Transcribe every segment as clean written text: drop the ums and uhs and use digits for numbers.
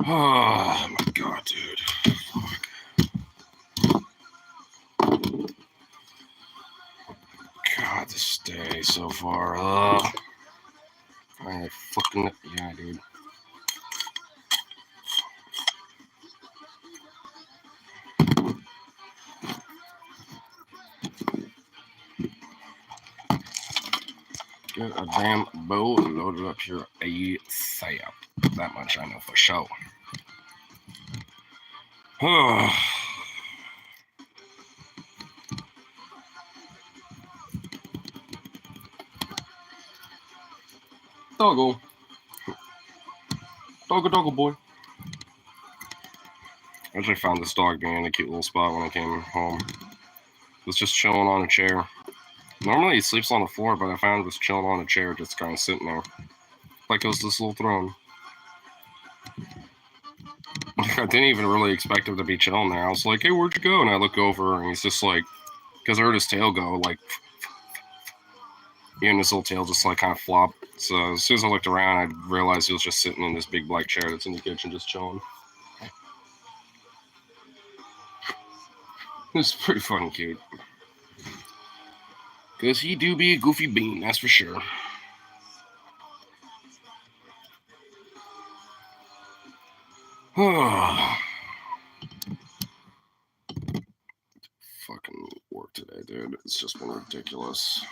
Oh my god, dude. Fuck. God, this day so far. I fucking yeah, dude. Get a damn bow and load it up here ASAP. That much I know for sure. Doggo. Doggo boy. I actually found this dog being in a cute little spot when I came home. It was just chilling on a chair. Normally he sleeps on the floor, but I found it was chilling on a chair, just kind of sitting there. Like it was this little throne. I didn't even really expect him to be chilling there. I was like, hey, where'd you go? And I look over, and he's just like, because I heard his tail go, like, and his little tail just like kind of flop. So as soon as I looked around, I realized he was just sitting in this big black chair that's in the kitchen, just chilling. It's pretty fucking cute. Because he do be a goofy bean, that's for sure. Fucking work today, dude. It's just been ridiculous.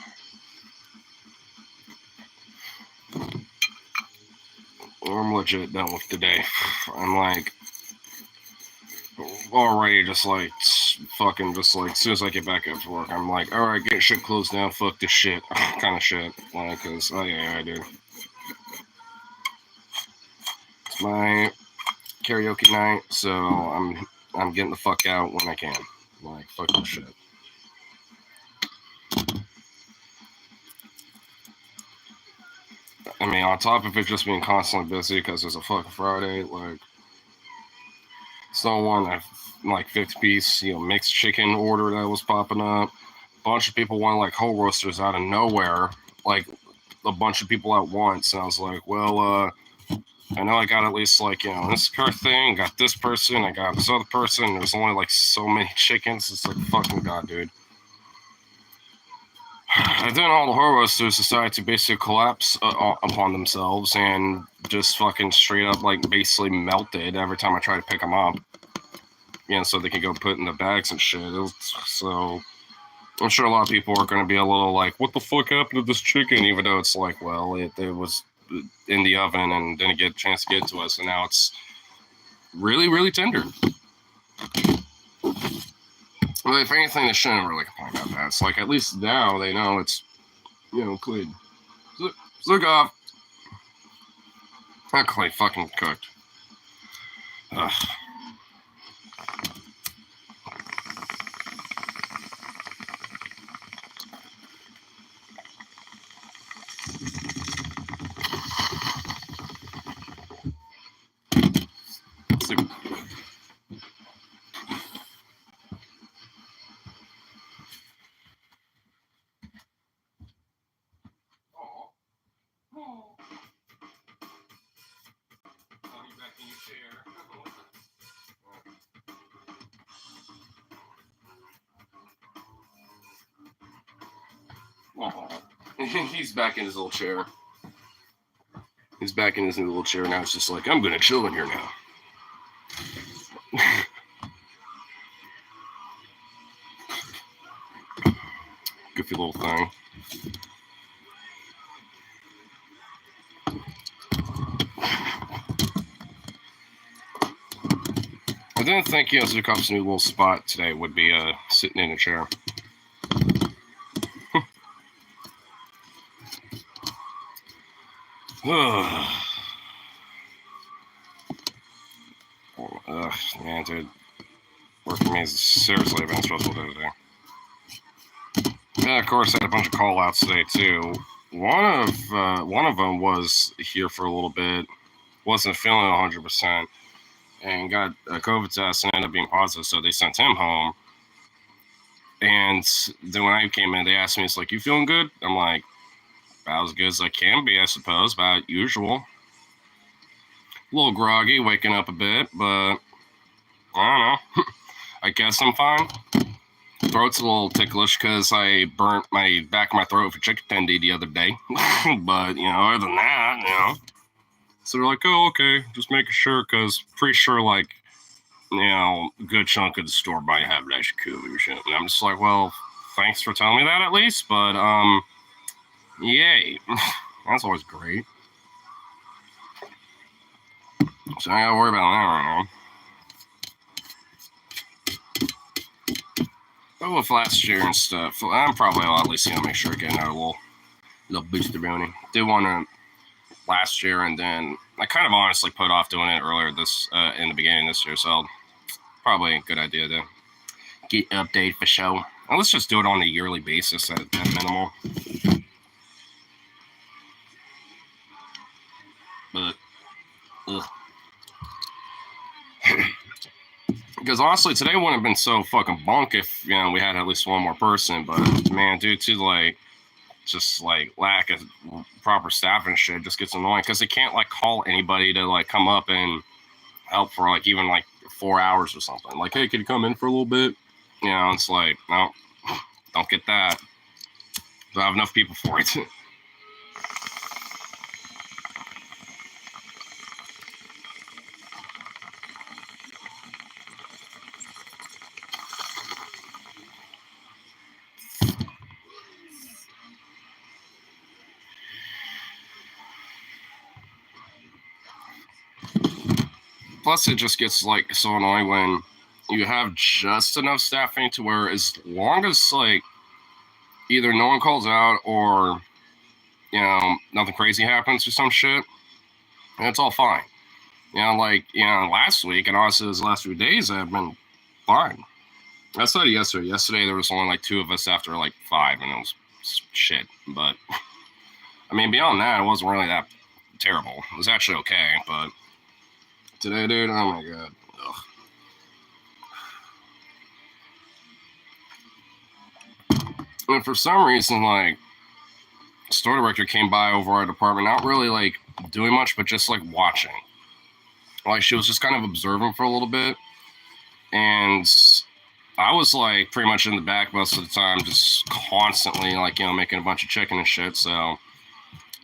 I'm legit done with today. I'm like already just like fucking just like as soon as I get back up to work, I'm like, all right, get shit closed down. Fuck this shit, kind of shit. Like, cause oh yeah, I do. It's my karaoke night, so I'm getting the fuck out when I can. Like, fuck this shit. I mean, on top of it just being constantly busy because it's a fucking Friday, like, someone like 50-piece, mixed chicken order that was popping up. A bunch of people wanted like whole roasters out of nowhere, like a bunch of people at once. And I was like, well, I know I got at least like, this current thing, got this person, I got this other person. There's only like so many chickens. It's like, fucking God, dude. And then all the whole roasters decided to basically collapse upon themselves and just fucking straight up like basically melted every time I tried to pick them up. So they could go put in the bags and shit. So I'm sure a lot of people are going to be a little like, what the fuck happened to this chicken? Even though it's like, well, it was in the oven and didn't get a chance to get to us. And now it's really, really tender. Well, if anything, they shouldn't really complain about that. It's like, at least now they know it's, clean. Look off. Not quite fucking cooked. Ugh. He's back in his little chair. He's back in his new little chair now. It's just like, I'm gonna chill in here now. Goofy little thing. I didn't think Zukov's new little spot today would be sitting in a chair. Man, dude, work for me is seriously been stressful day today. And of course, I had a bunch of call outs today too. One of them was here for a little bit, wasn't feeling 100%, and got a COVID test and ended up being positive, so they sent him home. And then when I came in, they asked me, it's like, you feeling good? I'm like, about as good as I can be, I suppose, about usual. A little groggy, waking up a bit, but I don't know. I guess I'm fine. Throat's a little ticklish because I burnt my back of my throat for chicken tendy the other day. But, other than that, So they're like, oh, okay, just making sure because pretty sure, like, a good chunk of the store might have that Shakubu shit. And I'm just like, well, thanks for telling me that at least, but, yay. That's always great. So I gotta worry about that right now. But with last year and stuff, I'm probably at least gonna make sure I get another little booster bounty. Did one last year, and then I kind of honestly put off doing it earlier in the beginning of this year, so probably a good idea to get an update for show. And let's just do it on a yearly basis at minimal. But, because honestly, today wouldn't have been so fucking bunk if we had at least one more person. But man, due to like just like lack of proper staff and shit, just gets annoying because they can't like call anybody to like come up and help for like even like 4 hours or something. Like, hey, can you come in for a little bit? It's like, no, don't get that. Don't have enough people for it. Plus, it just gets like so annoying when you have just enough staffing to where as long as like either no one calls out or nothing crazy happens or some shit, and it's all fine. Last week and honestly those last few days have been fine. I said it yesterday. Yesterday there was only like 2 of us after like 5, and it was shit. But I mean, beyond that, it wasn't really that terrible. It was actually okay, but today, dude, oh my god. Ugh. And for some reason, like, store director came by over our department, not really like doing much, but just like watching. Like, she was just kind of observing for a little bit, and I was like pretty much in the back most of the time, just constantly like making a bunch of chicken and shit. So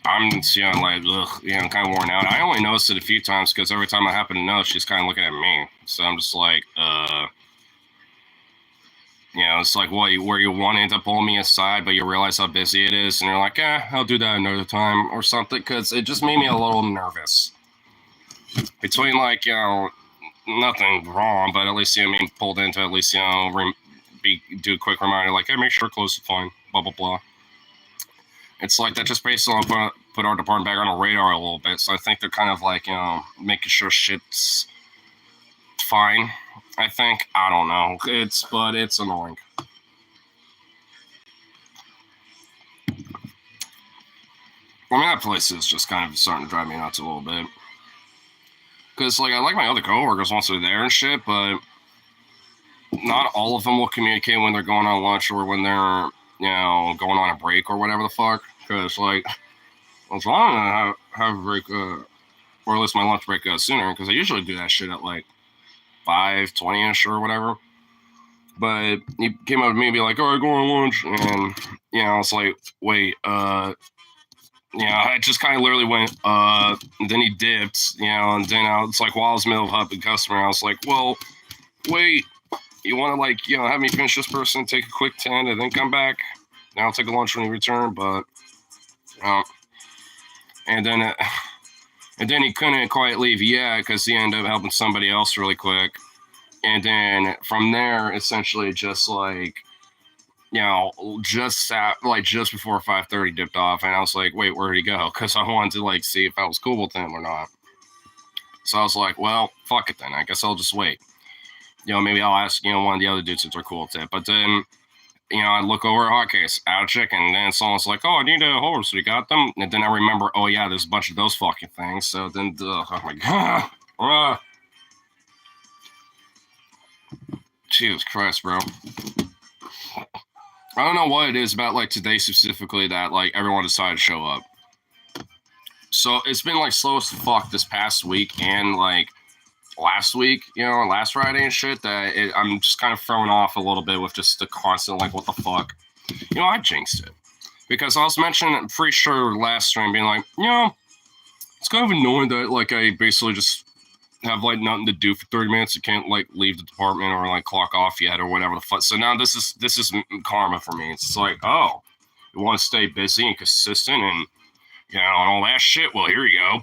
I'm like kind of worn out. I only noticed it a few times because every time I happen to notice, she's kind of looking at me. So I'm just like, it's like where you wanted to pull me aside, but you realize how busy it is, and you're like, I'll do that another time or something, because it just made me a little nervous. Between like nothing wrong, but at least being pulled into at least do a quick reminder like, hey, make sure close the phone, blah blah blah. It's like that just basically put our department back on the radar a little bit. So I think they're kind of like making sure shit's fine. I think, I don't know. But it's annoying. I mean, that place is just kind of starting to drive me nuts a little bit. Because, like, I like my other coworkers once they're there and shit, but not all of them will communicate when they're going on lunch or when they're, going on a break or whatever the fuck. Because, like, I was long to have a break, or at least my lunch break sooner, because I usually do that shit at, like, 5:20-ish or whatever. But he came up to me and be like, all right, go on lunch. And, I was like, wait, I just kind of literally went, then he dipped, and then it's like, while I was in the middle of helping customer, I was like, well, wait, you want to, like, have me finish this person, take a quick 10, and then come back? And I'll take a lunch when you return, but, and then he couldn't quite leave yet, because he ended up helping somebody else really quick. And then from there, essentially just like, just before 5:30 dipped off, and I was like, wait, where'd he go? Because I wanted to like see if I was cool with him or not. So I was like, well, fuck it then. I guess I'll just wait. Maybe I'll ask, one of the other dudes if they're cool with it. But then, I look over at Hotcase, out of chicken, and then someone's like, oh, I need a horse. So you got them? And then I remember, oh yeah, there's a bunch of those fucking things. So then, oh my god. Jesus Christ, bro. I don't know what it is about like today specifically that like everyone decided to show up. So it's been like slow as fuck this past week and like last week, last Friday and shit. I'm just kind of thrown off a little bit with just the constant like, what the fuck? I jinxed it because I was mentioning, I'm pretty sure last stream being like, it's kind of annoying that like I basically just have like nothing to do for 30 minutes. You can't like leave the department or like clock off yet or whatever the fuck. So now this is karma for me. It's like, oh, you want to stay busy and consistent and and all that shit. Well, here you go.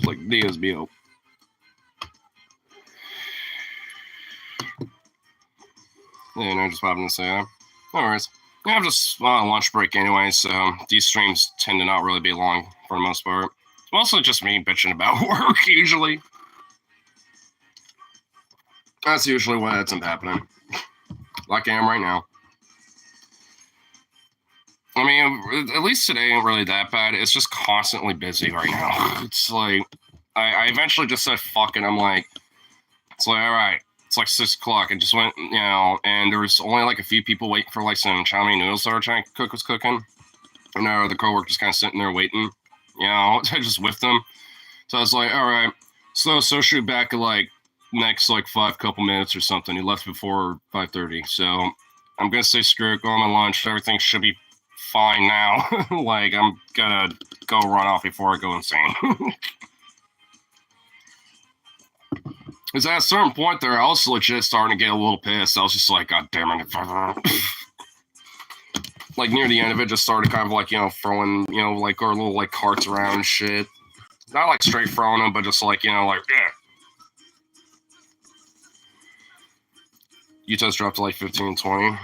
Like Diaz Bio. Yeah, I just happened to say that. No worries. Yeah, I'm just on lunch break anyway, so these streams tend to not really be long for the most part. It's mostly just me bitching about work, usually. That's usually what ends up happening. Like I am right now. I mean, at least today ain't really that bad. It's just constantly busy right now. It's like, I eventually just said fuck it. I'm like, it's like, all right. It's like 6 o'clock. It just went, and there was only like a few people waiting for like some chow mein noodles that our trying to cook was cooking. And the coworker just kind of sitting there waiting. I just whiffed them. So I was like, all right, so shoot back at like next like 5 couple minutes or something. He left before 5:30. So I'm gonna say screw it, go on my lunch. Everything should be fine now. Like I'm gonna go run off before I go insane. Because at a certain point there, I was legit starting to get a little pissed. I was just like, God damn it. Like near the end of it, just started kind of like, throwing, like our little like carts around and shit. Not like straight throwing them, but just like, like, yeah. Utah's dropped to like 15, 20.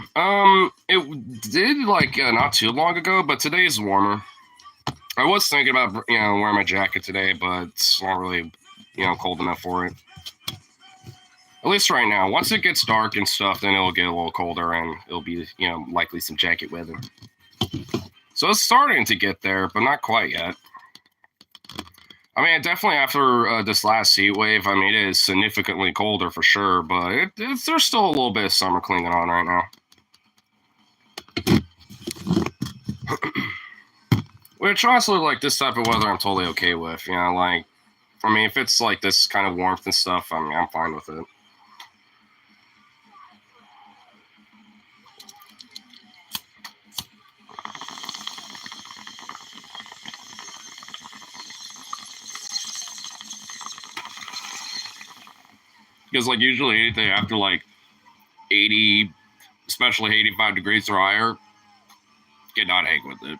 It did like not too long ago, but today is warmer. I was thinking about, wearing my jacket today, but it's not really, cold enough for it. At least right now. Once it gets dark and stuff, then it'll get a little colder and it'll be, likely some jacket weather. So it's starting to get there, but not quite yet. I mean, definitely after this last heat wave, I mean, it is significantly colder for sure, but there's still a little bit of summer clinging on right now. Which honestly, like this type of weather, I'm totally okay with. Like, I mean, if it's like this kind of warmth and stuff, I mean, I'm fine with it. Because like usually anything after like 80, especially 85 degrees or higher, cannot hang with it.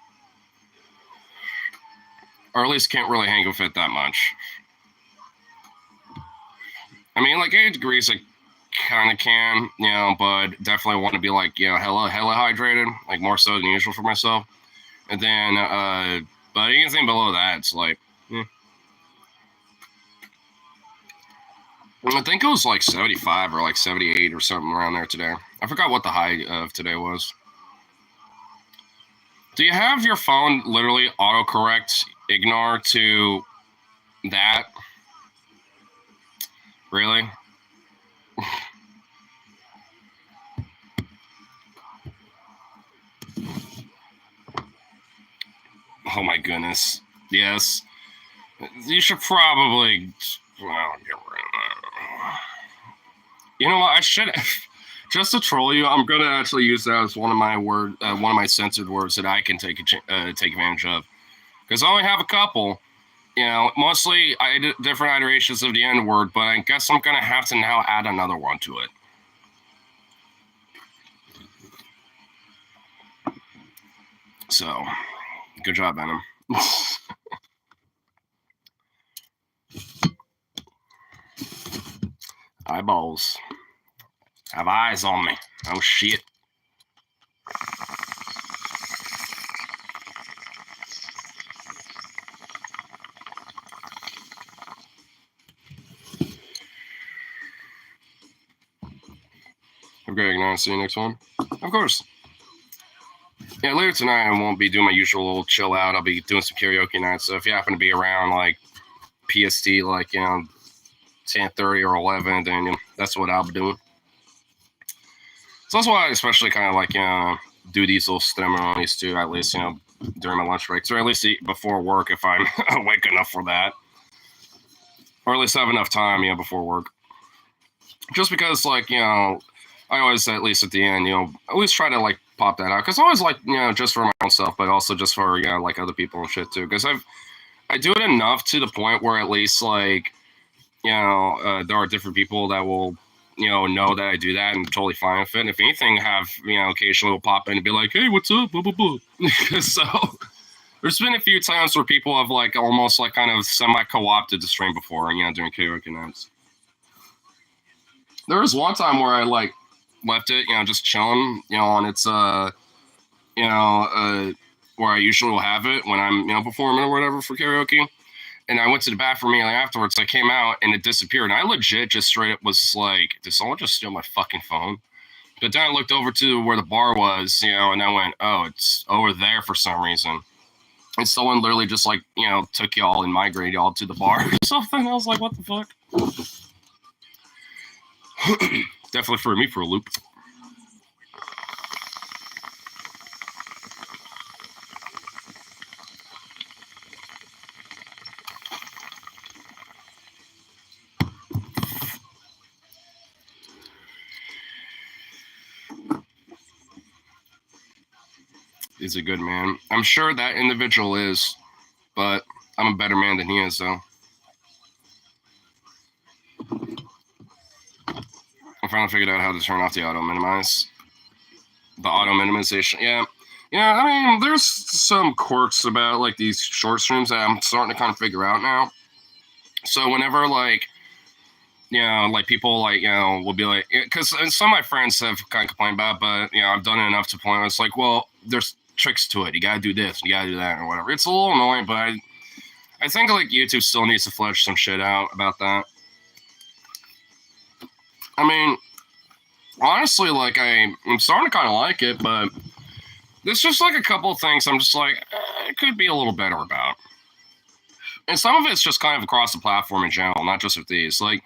Or at least can't really hang with it that much. I mean, like 80 degrees, I kind of can, but definitely want to be like, hella hydrated, like more so than usual for myself. And then, but anything below that, it's like, I think it was like 75 or like 78 or something around there today. I forgot what the high of today was. Do you have your phone literally autocorrect ignore to that? Really? Oh my goodness. Yes. You should probably. Well, get rid of that. You know what? I should. Just to troll you, I'm gonna actually use that as one of my censored words that I can take advantage of, because I only have a couple. Mostly different iterations of the N word, but I guess I'm gonna have to now add another one to it. So, good job, Venom. Eyeballs. Have eyes on me. Oh, shit. Okay, now see you next one. Of course. Yeah, later tonight I won't be doing my usual chill out. I'll be doing some karaoke nights. So if you happen to be around like PST, like 10:30 or 11, then that's what I'll be doing. So that's why I especially kind of like do these little ceremonies too. At least during my lunch breaks, or at least before work if I'm awake enough for that, or at least have enough time before work. Just because I always at least at the end always try to like pop that out because I always like just for my own self, but also just for like other people and shit too. Because I do it enough to the point where at least like there are different people that will know that I do that and totally fine with it. And if anything, have occasionally will pop in and be like, hey, what's up, blah blah blah. So there's been a few times where people have like almost like kind of semi co-opted the stream before during karaoke nights. There was one time where I like left it just chilling on its where I usually will have it when I'm performing or whatever for karaoke. And I went to the bathroom immediately afterwards. I came out and it disappeared. And I legit just straight up was like, did someone just steal my fucking phone? But then I looked over to where the bar was, and I went, oh, it's over there for some reason. And someone literally just like, took y'all and migrated y'all to the bar or something. I was like, what the fuck? Definitely threw me for a loop. He's a good man. I'm sure that individual is, but I'm a better man than he is, though. I finally figured out how to turn off the auto minimize. The auto minimization, yeah. Yeah, I mean, there's some quirks about like these short streams that I'm starting to kind of figure out now. So whenever like people like will be like, because some of my friends have kind of complained about it, but I've done it enough to point where it's like, well, there's tricks to it. You gotta do this, you gotta do that, or whatever. It's a little annoying, but I think like YouTube still needs to flesh some shit out about that. I mean, honestly, like I'm starting to kind of like it, but there's just like a couple of things I'm just like, it could be a little better about. And some of it's just kind of across the platform in general, not just with these. Like,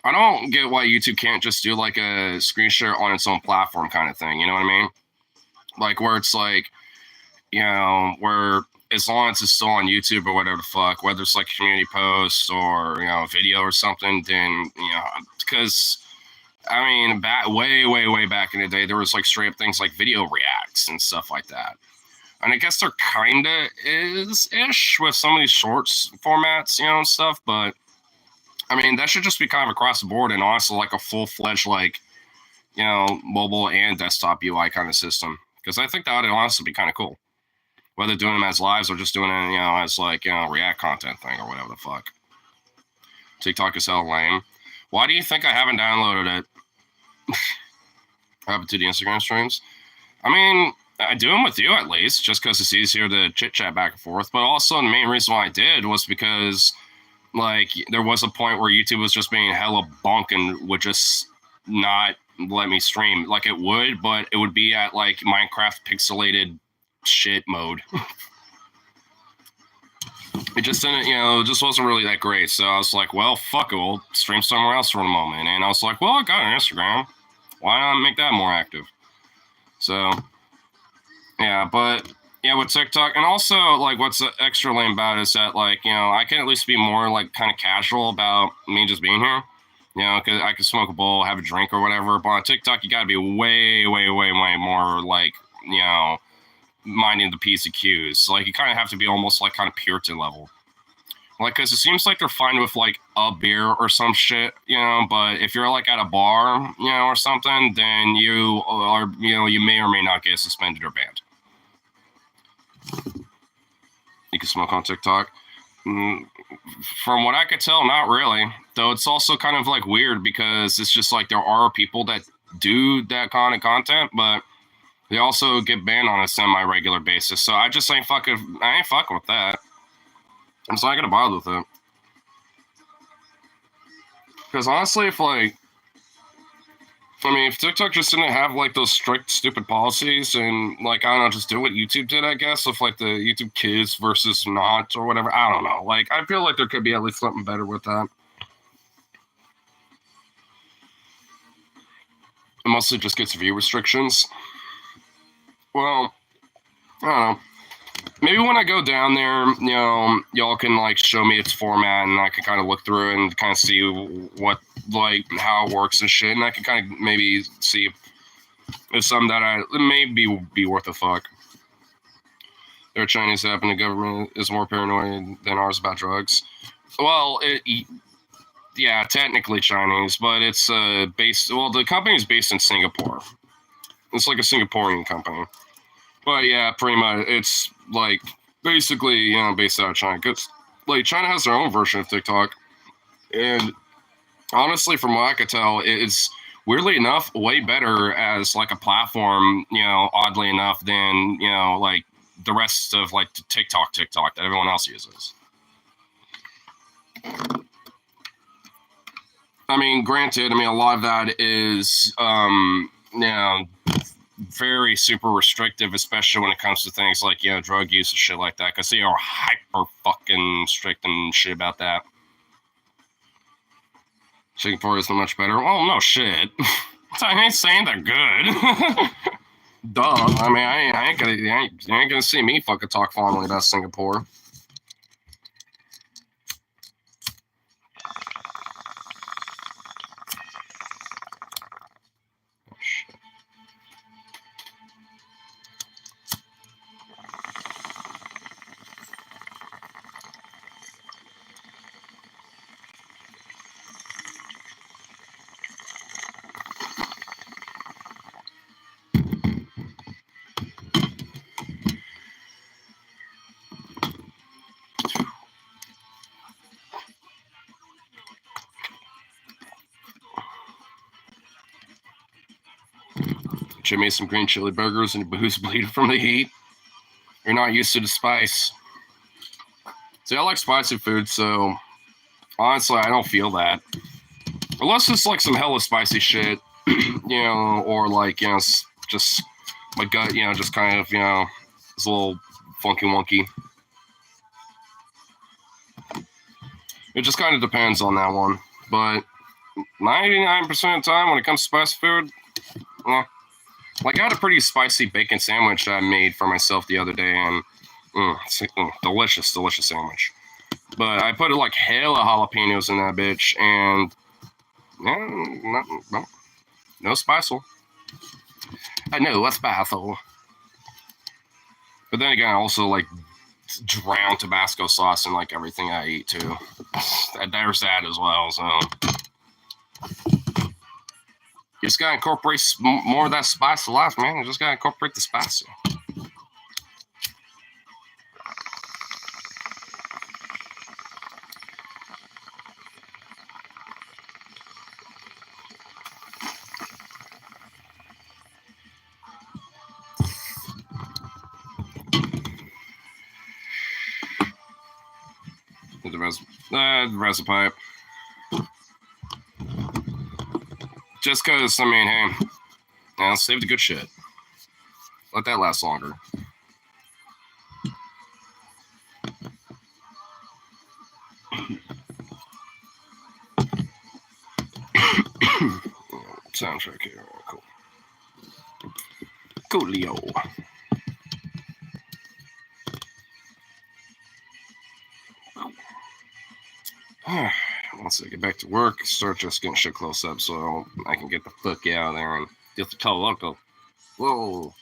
I don't get why YouTube can't just do like a screen share on its own platform kind of thing. You know what I mean? Like where it's like, where as long as it's still on YouTube or whatever the fuck, whether it's like a community post or a video or something, then because I mean, way back in the day, there was like straight up things like video reacts and stuff like that. And I guess there kinda is-ish with some of these shorts formats, and stuff, but I mean, that should just be kind of across the board and honestly like a full-fledged like, mobile and desktop UI kind of system. Because I think that would honestly be kind of cool. Whether doing them as lives or just doing it, as like, React content thing or whatever the fuck. TikTok is hell lame. Why do you think I haven't downloaded it? What happened to the Instagram streams? I mean, I do them with you at least, just because it's easier to chit chat back and forth. But also, the main reason why I did was because, like, there was a point where YouTube was just being hella bunk and would just not let me stream. Like, it would, but it would be at, like, Minecraft pixelated shit mode. It just didn't, it just wasn't really that great. So I was like, well, fuck it, we'll stream somewhere else for the moment. And I was like, well, I got an Instagram. Why not make that more active? So, yeah, but yeah, with TikTok, and also like what's extra lame about it is that like I can at least be more like kind of casual about me just being here, because I can smoke a bowl, have a drink or whatever. But on TikTok, you got to be way more like minding the P's and Q's. Like you kind of have to be almost like kind of Puritan level. Like, because it seems like they're fine with, like, a beer or some shit, but if you're, like, at a bar, or something, then you are, you may or may not get suspended or banned. You can smoke on TikTok. From what I could tell, not really. Though it's also kind of, like, weird because it's just, like, there are people that do that kind of content, but they also get banned on a semi-regular basis. So I just ain't fucking with that. I'm just not gonna bother with it. Because honestly, if like I mean, if TikTok just didn't have like those strict, stupid policies, and like I don't know, just do what YouTube did, I guess, with like the YouTube Kids versus not or whatever. I don't know. Like, I feel like there could be at least something better with that. It mostly just gets view restrictions. Well, I don't know. Maybe when I go down there, y'all can like show me its format, and I can kind of look through it and kind of see what like how it works and shit, and I can kind of maybe see if it's something that it may be worth a fuck. Their Chinese app and the government is more paranoid than ours about drugs. Well, yeah, technically Chinese, but it's based. Well, the company is based in Singapore. It's like a Singaporean company. But yeah, pretty much, it's like basically based out of China. Cause like China has their own version of TikTok, and honestly, from what I could tell, it's weirdly enough way better as like a platform. Oddly enough, than like the rest of like TikTok that everyone else uses. I mean, granted, a lot of that is very super restrictive, especially when it comes to things like drug use and shit like that, because they are hyper fucking strict and shit about that. Singapore isn't much better. Oh no, shit. I ain't saying they're good. Duh. I ain't gonna see me fucking talk fondly about Singapore. Oh, shit. Jimmy some green chili burgers and who's bleeding from the heat. You're not used to the spice. See, I like spicy food, so honestly, I don't feel that. Unless it's like some hella spicy shit, or like, just my gut, just kind of, it's a little funky wonky. It just kind of depends on that one. But 99% of the time when it comes to spicy food, like I had a pretty spicy bacon sandwich that I made for myself the other day, and delicious sandwich. But I put like hella jalapenos in that bitch, and no spiceful. I know what's spiceful. But then again, I also like drown Tabasco sauce in like everything I eat too. There's that as well. So you just gotta incorporate more of that spice of life, man. You just gotta incorporate the spice. The rest pipe. Just because, hey, save the good shit. Let that last longer. Soundtrack here. Cool. Coolio. Once I get back to work, start just getting shit close up so I can get the fuck out of there and get the toe loco. Whoa.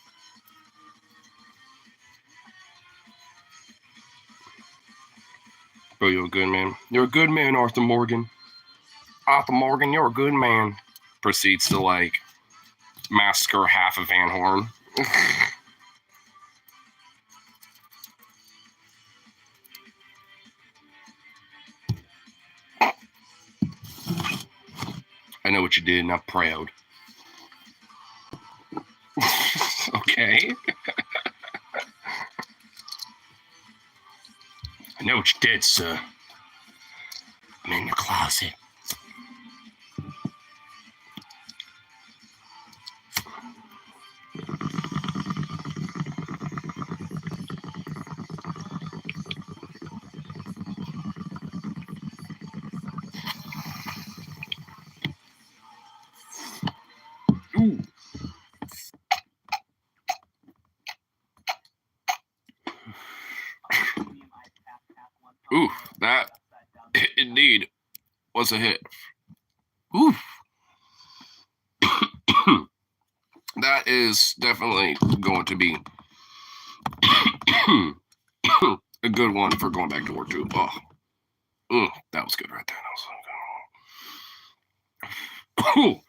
Bro, you're a good man. You're a good man, Arthur Morgan. Arthur Morgan, you're a good man. Proceeds to like massacre half of Van Horn. I know what you did, and I'm proud. Okay. I know what you did, sir. I'm in the closet. Ooh. Ooh, that indeed was a hit. Ooh. That is definitely going to be a good one for going back to work too. Oh, that was good right there. That was good.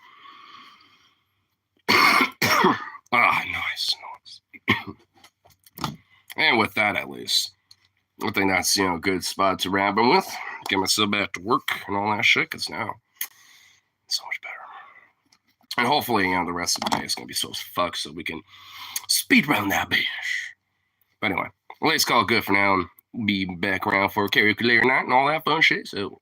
Nice. And with that, at least, I think that's a good spot to wrap it with. Get myself back to work and all that shit, because now it's so much better. And hopefully, the rest of the day is gonna be so fucked, so we can speed run that bitch. But anyway, let's call it good for now. Be back around for karaoke later night and all that fun shit. So,